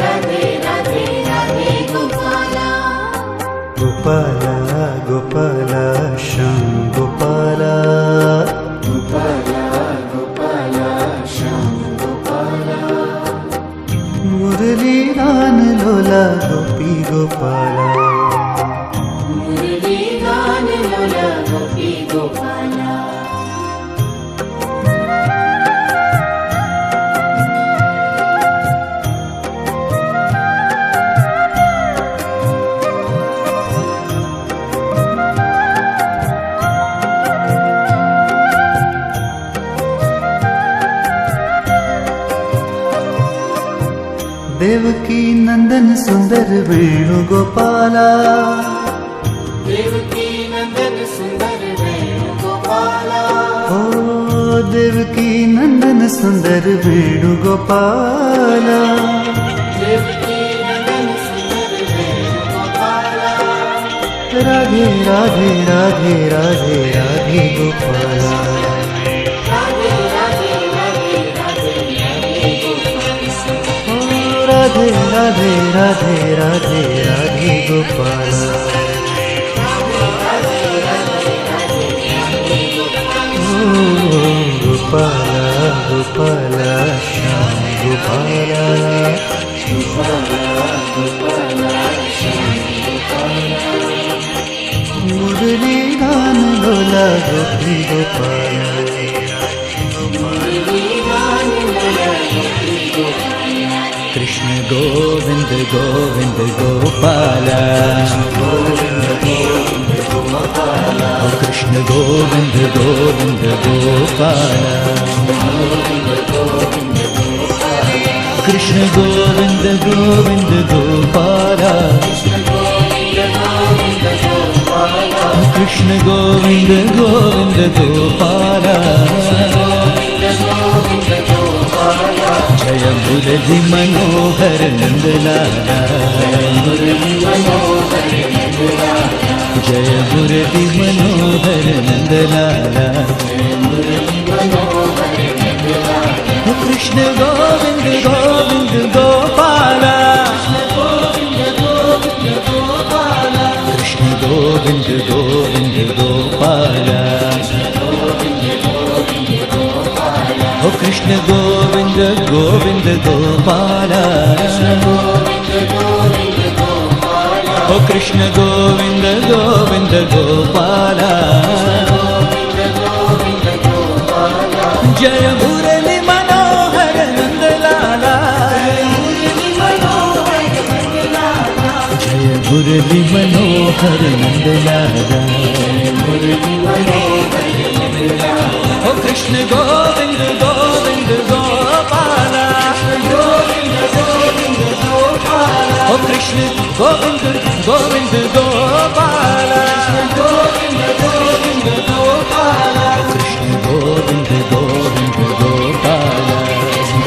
राधे राधे राधे गोपाला गोपाला गोपाला श्याम गोपाला गोपाला गोपाला श्याम गोपाला मुरली गान लोला गोपी गोपाला मुरली गान लोला गोपी गोपाला देवकी नंदन सुंदर वेणुगोपाला देवकी नंदन सुंदर वेणुगोपाला ओ देवकी नंदन सुंदर वेणुगोपाला देवकी नंदन सुंदर वेणुगोपाला राधे राधे राधे राधे राधे गोपाला राधे राधे राधे राधे राधे गोपाला राधे राधे राधे राधे राधे गोपाला ओ गोपाला गोपाला श्याम गोपाला मुरली गान लोला गोपी गोपाला कृष्ण गोविंद गोविंद गोपाला कृष्ण गोविंद गोविंद गोपाला कृष्ण गोविंद गोविंद गोपाला कृष्ण गोविंद गोविंद गोपाला जय मुरली मनोहर नंदलाला जय मुरली मनोहर नंदलाला कृष्ण गोविंद गोविंद गोपाला कृष्ण गोविंद गोविंद गोपाला ओ कृष्ण गोविंद गोविंद गोपाला ओ कृष्ण गोविंद गोविंद गोपाला जय मुरली मनोहर नंदलाला जय मुरली मनोहर नंदलाला ओ कृष्ण गोविंद गोविंद गोपाला ओ कृष्ण गोविंद गोविंद गोपाला कृष्ण गोविंद गोविंद गोपाला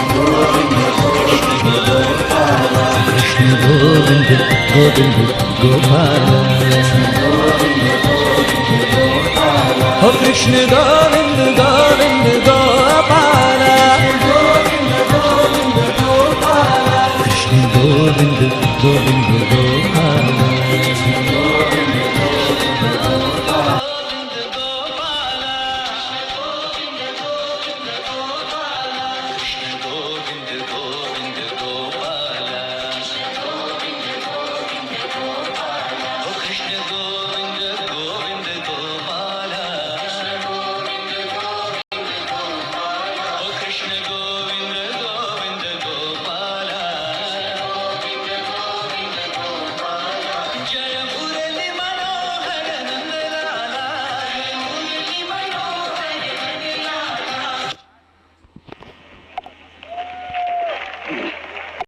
कृष्ण गोविंद गोविंद गोपाला ओ कृष्ण गोविंद गोविंद गोपाला कृष्ण गोविंद गोविंद